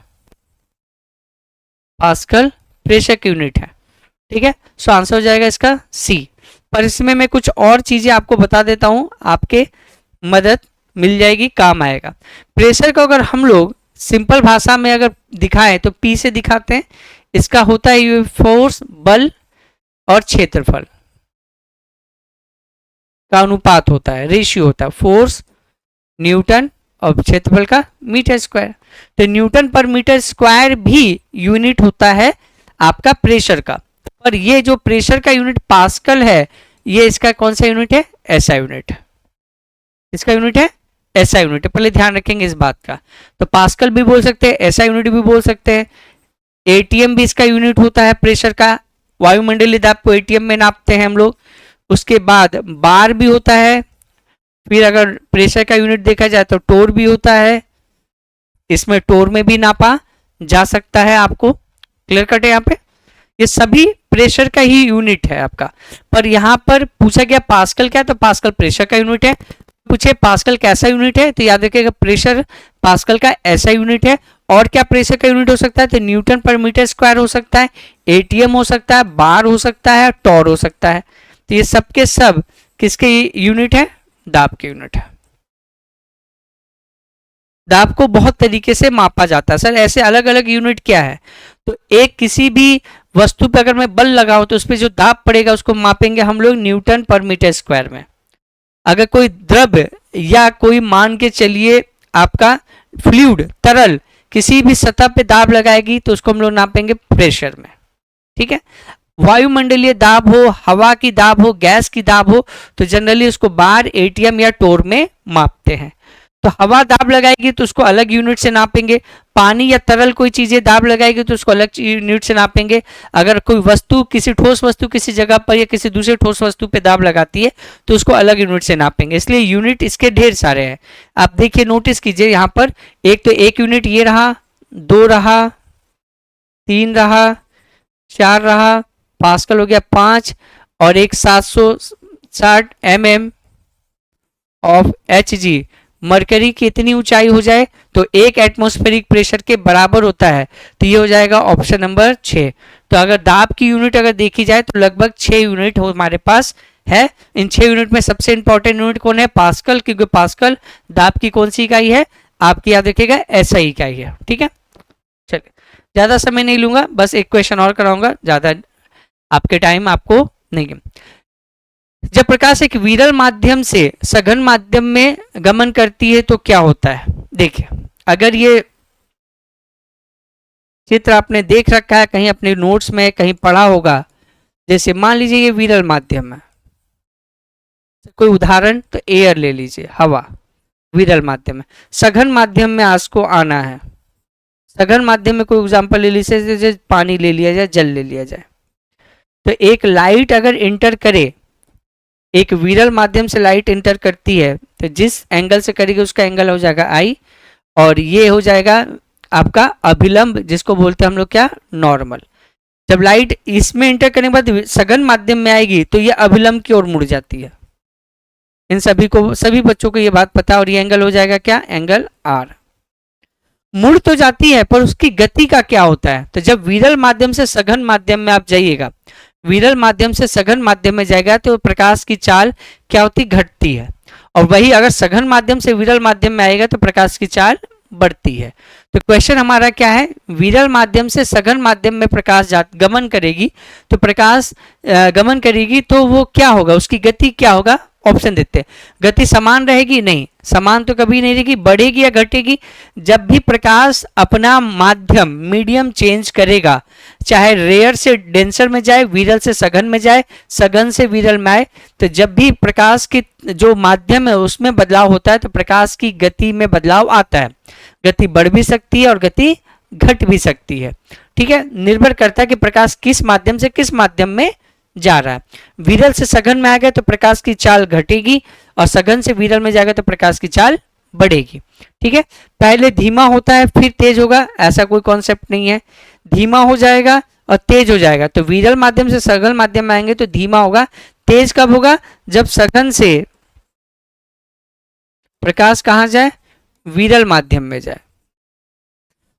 पास्कल प्रेशर की यूनिट है। ठीक है, सो आंसर हो जाएगा इसका सी। पर इसमें मैं कुछ और चीजें आपको बता देता हूं, आपके मदद मिल जाएगी, काम आएगा। प्रेशर को अगर हम लोग सिंपल भाषा में अगर दिखाएं तो पी से दिखाते हैं। इसका होता है ये फोर्स, बल और क्षेत्रफल का अनुपात होता है, रेशियो होता है, फोर्स न्यूटन और क्षेत्रफल का मीटर स्क्वायर। तो न्यूटन पर मीटर स्क्वायर भी यूनिट होता है आपका प्रेशर का, पर ये जो प्रेशर का यूनिट पास्कल है, ये इसका कौन सा यूनिट है? ऐसा यूनिट, इसका यूनिट है ऐसा यूनिट है, पहले ध्यान रखेंगे इस बात का। तो पास्कल भी बोल सकते हैं, ऐसा यूनिट भी बोल सकते हैं, एटीएम भी इसका यूनिट होता है प्रेशर का, वायुमंडलीय दाब को एटीएम में नापते हैं हम लोग। उसके बाद बार भी होता है, फिर अगर प्रेशर का यूनिट देखा जाए तो टोर भी होता है, इसमें टोर में भी नापा जा सकता है आपको। क्लियर कट है यहाँ पे? ये सभी प्रेशर का ही यूनिट है आपका। पर यहाँ पर पूछा गया पास्कल क्या, तो पास्कल प्रेशर का यूनिट है। पूछे पास्कल कैसा यूनिट है, तो याद रखिएगा प्रेशर पास्कल का ऐसा यूनिट है। और क्या प्रेशर का यूनिट हो सकता है? तो न्यूटन पर मीटर स्क्वायर हो सकता है, एटीएम हो सकता है, बार हो सकता है, टॉर हो सकता है। तो ये सब के सब किसके यूनिट है? दाब के यूनिट है। दाब को बहुत तरीके से मापा जाता है सर, ऐसे अलग अलग यूनिट क्या है? तो एक किसी भी वस्तु पर अगर मैं बल लगाऊं तो उस पर जो दाब पड़ेगा उसको मापेंगे हम लोग न्यूटन पर मीटर स्क्वायर में। अगर कोई द्रव्य या कोई मान के चलिए आपका फ्लूइड, तरल किसी भी सतह पे दाब लगाएगी तो उसको हम लोग नापेंगे प्रेशर में। ठीक है, वायुमंडलीय दाब हो, हवा की दाब हो, गैस की दाब हो, तो जनरली उसको बार, एटीएम या टोर में मापते हैं। तो हवा दाब लगाएगी तो उसको अलग यूनिट से नापेंगे, पानी या तरल कोई चीजें दाब लगाएगी तो उसको अलग यूनिट से नापेंगे। अगर कोई वस्तु, किसी ठोस वस्तु किसी जगह पर या किसी दूसरे ठोस वस्तु पे दाब लगाती है तो उसको अलग यूनिट से नापेंगे। इसलिए यूनिट इसके ढेर सारे हैं। आप देखिए, नोटिस कीजिए यहाँ पर, एक तो एक यूनिट ये रहा, 2 रहा, 3 रहा, 4 रहा, पास्कल हो गया 5, और एक 760 mm ऑफ Hg मरकरी की इतनी ऊंचाई हो जाए तो 1 एटमॉस्फेरिक प्रेशर के बराबर होता है, तो ये हो जाएगा ऑप्शन नंबर 6। तो अगर दाब की यूनिट अगर देखी जाए तो लगभग 6 यूनिट हमारे पास है। इन 6 यूनिट में सबसे इंपॉर्टेंट यूनिट कौन है? पास्कल, क्योंकि पास्कल दाब की कौन सी इकाई है? आपकी याद रखिएगा एसआई इकाई है। ठीक है, चलिए ज्यादा समय नहीं लूंगा, बस एक क्वेश्चन और कराऊंगा, ज्यादा आपके टाइम आपको नहीं। जब प्रकाश एक विरल माध्यम से सघन माध्यम में गमन करती है तो क्या होता है? देखिए, अगर ये चित्र आपने देख रखा है कहीं अपने नोट्स में, कहीं पढ़ा होगा, जैसे मान लीजिए ये विरल माध्यम है, कोई उदाहरण तो एयर ले लीजिए, हवा विरल माध्यम में। सघन माध्यम में आपको आना है, सघन माध्यम में कोई एग्जांपल ले लीजिए, जैसे पानी ले लिया जाए, जल ले लिया जाए। तो एक लाइट अगर इंटर करे, एक विरल माध्यम से लाइट इंटर करती है, तो जिस एंगल से करेगी उसका एंगल हो जाएगा आई, और ये हो जाएगा आपका अभिलंब, जिसको बोलते हैं हम लोग क्या? नॉर्मल। जब लाइट इसमें इंटर करने के बाद सघन माध्यम में आएगी तो ये अभिलंब की ओर मुड़ जाती है। इन सभी को, सभी बच्चों को ये बात पता है, और ये एंगल हो जाएगा क्या? Angle R. मुड़ तो जाती है पर उसकी गति का क्या होता है? तो जब विरल माध्यम से सघन माध्यम में आप जाइएगा, विरल माध्यम से सघन माध्यम में जाएगा तो प्रकाश की चाल क्या होती? घटती है। और वही अगर सघन माध्यम से विरल माध्यम में आएगा तो प्रकाश की चाल बढ़ती है। तो क्वेश्चन हमारा क्या है? विरल माध्यम से सघन माध्यम में प्रकाश गमन करेगी, तो प्रकाश गमन करेगी तो वो क्या होगा? उसकी गति क्या होगा? ऑप्शन देते हैं। गति समान रहेगी? नहीं, समान तो कभी नहीं रहेगी। बढ़ेगी या घटेगी? जब भी प्रकाश अपना माध्यम मीडियम चेंज करेगा, चाहे रेयर से डेंसर में जाए, विरल से सघन में जाए, सघन से विरल में आए, तो जब भी प्रकाश की जो माध्यम है उसमें बदलाव होता है तो प्रकाश की गति में बदलाव आता है। गति बढ़ भी सकती है और गति घट भी सकती है। ठीक है, निर्भर करता है कि प्रकाश किस माध्यम से किस माध्यम में जा रहा है। विरल से सघन में आ गया तो प्रकाश की चाल घटेगी, और सघन से विरल में जाएगा तो प्रकाश की चाल बढ़ेगी। ठीक है, पहले धीमा होता है फिर तेज होगा, ऐसा कोई कॉन्सेप्ट नहीं है। धीमा हो जाएगा और तेज हो जाएगा। तो विरल माध्यम से सघन माध्यम में आएंगे तो धीमा होगा। तेज कब होगा? जब सघन से प्रकाश कहां जाए? विरल माध्यम में जाए।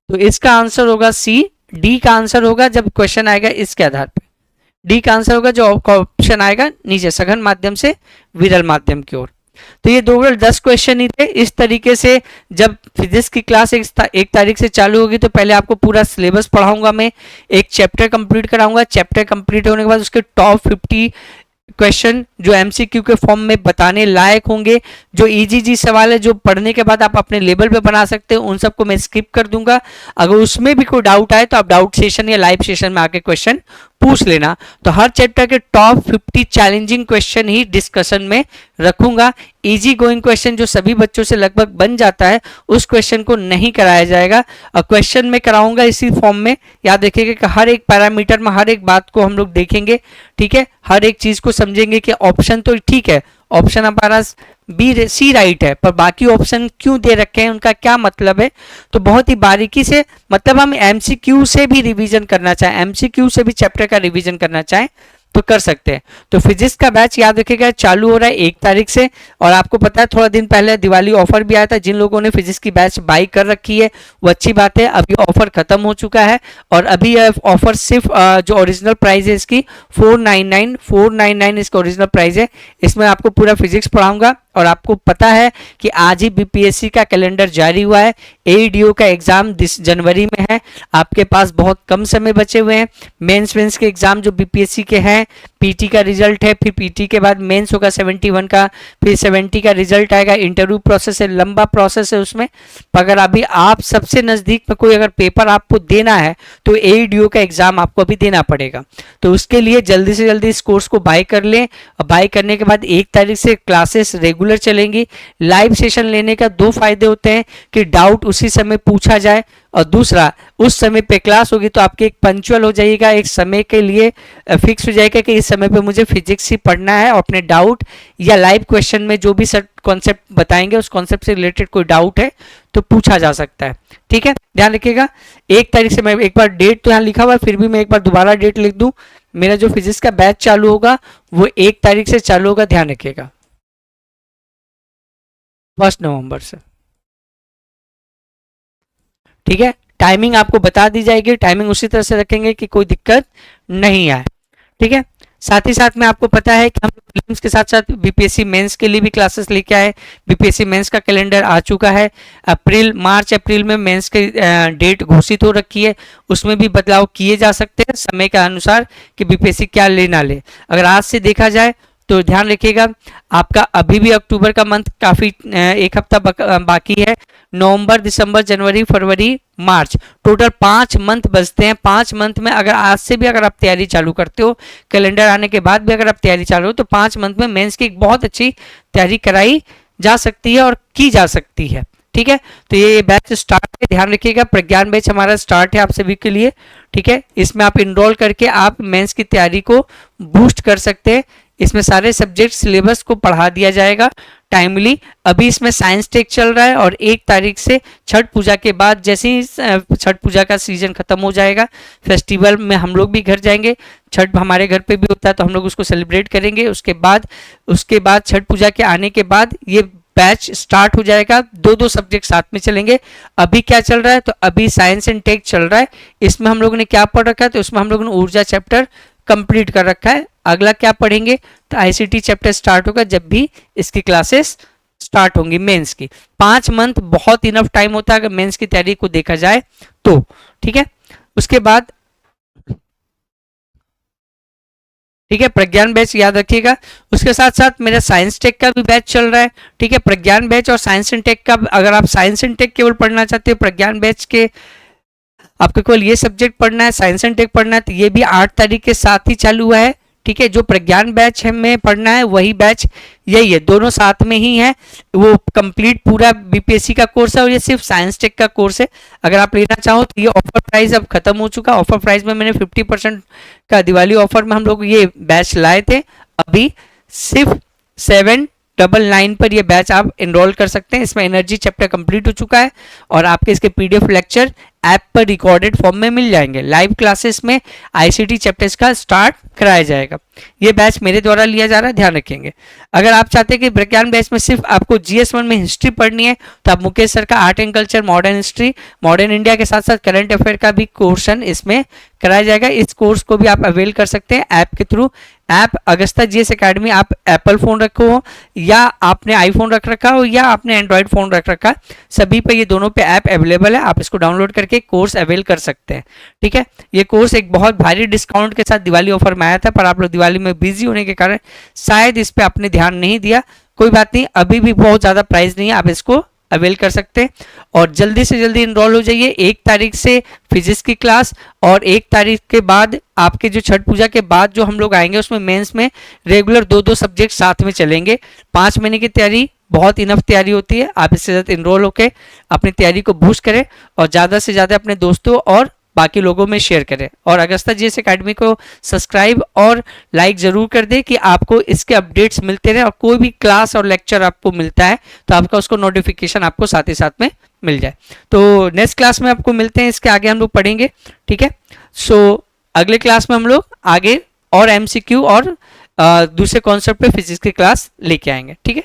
तो इसका आंसर होगा सी। डी का आंसर होगा जब क्वेश्चन आएगा इसके आधार पे, डी का आंसर होगा जो ऑप्शन आएगा नीचे, सघन माध्यम से विरल माध्यम की ओर। तो ये 10 क्वेश्चन ही थे। इस तरीके से जब फिजिक्स की क्लास 1 तारीख से चालू होगी तो पहले आपको पूरा सिलेबस पढ़ाऊंगा मैं, एक चैप्टर कंप्लीट कराऊंगा। चैप्टर कंप्लीट होने के बाद उसके टॉप 50 क्वेश्चन जो एमसीक्यू के फॉर्म में बताने लायक होंगे, जो इजी सवाल है जो पढ़ने के बाद आप अपने लेवल पे बना सकते हो, उन सबको मैं स्किप कर दूंगा। अगर उसमें भी कोई डाउट आए तो आप डाउट सेशन या लाइव सेशन में आके क्वेश्चन पूछ लेना। तो हर चैप्टर के टॉप 50 चैलेंजिंग क्वेश्चन ही डिस्कशन में रखूंगा। इजी गोइंग क्वेश्चन जो सभी बच्चों से लगभग बन जाता है उस क्वेश्चन को नहीं कराया जाएगा, और क्वेश्चन में कराऊंगा इसी फॉर्म में। याद रखिएगा कि हर एक पैरामीटर में हर एक बात को हम लोग देखेंगे। ठीक है, हर एक चीज को समझेंगे कि ऑप्शन तो ठीक है, ऑप्शन हमारा बी सी राइट है, पर बाकी ऑप्शन क्यों दे रखे हैं, उनका क्या मतलब है, तो बहुत ही बारीकी से, मतलब हम एमसीक्यू से भी रिवीजन करना चाहें, एमसीक्यू से भी चैप्टर का रिवीजन करना चाहें तो कर सकते हैं। तो फिजिक्स का बैच याद रखिएगा चालू हो रहा है 1 तारीख से, और आपको पता है थोड़ा दिन पहले दिवाली ऑफर भी आया था। जिन लोगों ने फिजिक्स की बैच बाई कर रखी है वो अच्छी बात है, अभी ऑफर खत्म हो चुका है, और अभी ऑफर सिर्फ जो ओरिजिनल प्राइस है इसकी 499 इसका ओरिजिनल प्राइस है। इसमें आपको पूरा फिजिक्स पढ़ाऊंगा, और आपको पता है कि आज ही बीपीएससी का कैलेंडर जारी हुआ है। एईडीओ का एग्जाम जनवरी में है, आपके पास बहुत कम समय बचे हुए हैं। मेंस के एग्जाम जो बीपीएससी के हैं, पीटी का रिजल्ट है, फिर पीटी के बाद मेंस होगा 71 का, फिर 70 का रिजल्ट आएगा। इंटरव्यू प्रोसेस है, लंबा प्रोसेस है उसमें। अगर अभी आप सबसे नजदीक में कोई अगर पेपर आपको देना है तो एईडीओ का एग्जाम आपको अभी देना पड़ेगा। तो उसके लिए जल्दी से जल्दी इस कोर्स को बाय कर लें, और बाय करने के बाद 1 तारीख से क्लासेस रेगुलर चलेंगी। लाइव सेशन लेने का 2 फायदे होते हैं कि डाउट उसी समय पूछा जाए, और दूसरा उस समय पे क्लास होगी तो आपके एक पंक्चुअल हो जाइएगा, एक समय के लिए फिक्स हो जाएगा कि इस समय पे मुझे फिजिक्स ही पढ़ना है, और अपने डाउट या लाइव क्वेश्चन में जो भी सर कॉन्सेप्ट बताएंगे उस कॉन्सेप्ट से रिलेटेड कोई डाउट है तो पूछा जा सकता है। ठीक है, ध्यान रखिएगा 1 तारीख से। मैं एक बार डेट तो यहाँ लिखा हुआ है, फिर भी मैं एक बार दोबारा डेट लिख दूं। मेरा जो फिजिक्स का बैच चालू होगा वो 1 तारीख से चालू होगा, ध्यान रखिएगा। 1 नवंबर से। ठीक है, टाइमिंग आपको बता दी जाएगी, टाइमिंग उसी तरह से रखेंगे कि कोई दिक्कत नहीं आए। ठीक है, साथ ही साथ में आपको पता है कि हम प्रीलिम्स के साथ साथ बीपीएससी मेंस के लिए भी क्लासेस लेके आए। बीपीएससी मेंस का कैलेंडर आ चुका है। अप्रैल मार्च अप्रैल में मेंस की डेट घोषित हो रखी है, उसमें भी बदलाव किए जा सकते हैं समय के अनुसार कि बीपीएससी क्या ले ना ले। अगर आज से देखा जाए तो ध्यान रखिएगा, आपका अभी भी अक्टूबर का मंथ काफ़ी एक हफ्ता बाकी है। नवंबर, दिसंबर, जनवरी, फरवरी, मार्च, टोटल 5 मंथ बचते हैं। 5 मंथ में अगर आज से भी अगर आप तैयारी चालू करते हो, कैलेंडर आने के बाद भी अगर आप तैयारी चालू हो, तो 5 मंथ में मेंस की एक बहुत अच्छी तैयारी कराई जा सकती है और की जा सकती है। ठीक है, तो ये बैच स्टार्ट है, ध्यान रखिएगा। प्रज्ञान बैच हमारा स्टार्ट है आप सभी के लिए। ठीक है, इसमें आप इनरोल करके आप मेंस की तैयारी को बूस्ट कर सकते हैं। इसमें सारे सब्जेक्ट सिलेबस को पढ़ा दिया जाएगा टाइमली। अभी इसमें साइंस टेक चल रहा है और 1 तारीख से छठ पूजा के बाद, जैसे ही छठ पूजा का सीजन खत्म हो जाएगा, फेस्टिवल में हम लोग भी घर जाएंगे। छठ हमारे घर पे भी होता है तो हम लोग उसको सेलिब्रेट करेंगे। उसके बाद छठ पूजा के आने के बाद ये बैच स्टार्ट हो जाएगा। 2-2 सब्जेक्ट साथ में चलेंगे। अभी क्या चल रहा है, तो अभी साइंस एंड टेक चल रहा है। इसमें हम लोगों ने क्या पढ़ रखा है, तो इसमें हम लोगों ने ऊर्जा चैप्टर कंप्लीट कर रखा है। अगला क्या पढ़ेंगे, तो आईसीटी चैप्टर स्टार्ट होगा जब भी इसकी क्लासेस स्टार्ट होंगी मेंस की। 5 मंथ बहुत इनफ टाइम होता है अगर मेंस की तैयारी को देखा जाए तो। ठीक है, उसके बाद ठीक है, प्रज्ञान बैच याद रखिएगा। उसके साथ साथ मेरा साइंस टेक का भी बैच चल रहा है। ठीक है, प्रज्ञान बैच और साइंस एंड टेक का, अगर आप साइंस एंड टेक केवल पढ़ना चाहते हो, प्रज्ञान बैच के आपको केवल ये सब्जेक्ट पढ़ना है, साइंस एंड टेक पढ़ना है, तो ये भी 8 तारीख के साथ ही चालू हुआ है। ठीक है, जो प्रज्ञान बैच में पढ़ना है वही बैच यही है, दोनों साथ में ही है। वो कंप्लीट पूरा बीपीएससी का कोर्स है और ये सिर्फ साइंस टेक का कोर्स है। अगर आप लेना चाहो तो ये ऑफर प्राइस अब खत्म हो चुका। ऑफर प्राइस में मैंने 50% का दिवाली ऑफर में हम लोग ये बैच लाए थे। अभी सिर्फ 799 पर ये बैच आप एनरोल कर सकते हैं। इसमें एनर्जी चैप्टर कंप्लीट हो चुका है और आपके इसके पीडीएफ लेक्चर ऐप पर रिकॉर्डेड फॉर्म में मिल जाएंगे। लाइव क्लासेस में आईसीटी चैप्टर्स का स्टार्ट कराया जाएगा। ये बैच मेरे द्वारा लिया जा रहा है, ध्यान रखेंगे। अगर आप चाहते हैं कि प्रज्ञान बैच में सिर्फ आपको GS1 में हिस्ट्री पढ़नी है, तो आप मुकेश सर का art and culture, modern history, modern India के साथ साथ करंट अफेयर का भी कोर्सन इसमें कराया जाएगा। इस कोर्स को भी आप अवेल कर सकते हैं ऐप के थ्रू। ऐप अगस्ता जीएस एकेडमी, आप एप्पल फ़ोन रखो हो या आपने आईफोन रख रखा हो या आपने एंड्रॉयड फ़ोन रख रखा, सभी पे ये दोनों पे ऐप अवेलेबल है। आप इसको डाउनलोड करके कोर्स अवेल कर सकते हैं। ठीक है, ये कोर्स एक बहुत भारी डिस्काउंट के साथ दिवाली ऑफर में आया था, पर आप लोग दिवाली में बिजी होने के कारण शायद इस पर आपने ध्यान नहीं दिया। कोई बात नहीं, अभी भी बहुत ज़्यादा प्राइस नहीं है, आप इसको अवेल कर सकते हैं और जल्दी से जल्दी इनरोल हो जाइए। 1 तारीख से फिजिक्स की क्लास और 1 तारीख के बाद आपके जो छठ पूजा के बाद जो हम लोग आएंगे उसमें मेंस में रेगुलर 2-2 सब्जेक्ट साथ में चलेंगे। 5 महीने की तैयारी बहुत इनफ तैयारी होती है। आप इससे ज़्यादा इनरोल होकर अपनी तैयारी को बूस्ट करें और ज़्यादा से ज़्यादा अपने दोस्तों और बाकी लोगों में शेयर करें और अगस्ता जीएस एकेडमी को सब्सक्राइब और लाइक ज़रूर कर दें कि आपको इसके अपडेट्स मिलते रहे और कोई भी क्लास और लेक्चर आपको मिलता है तो आपका उसको नोटिफिकेशन आपको साथ ही साथ में मिल जाए। तो नेक्स्ट क्लास में आपको मिलते हैं, इसके आगे हम लोग पढ़ेंगे। ठीक है, सो अगले क्लास में हम लोग आगे और MCQ और दूसरे कॉन्सेप्ट पे फिजिक्स की क्लास लेके आएंगे। ठीक है।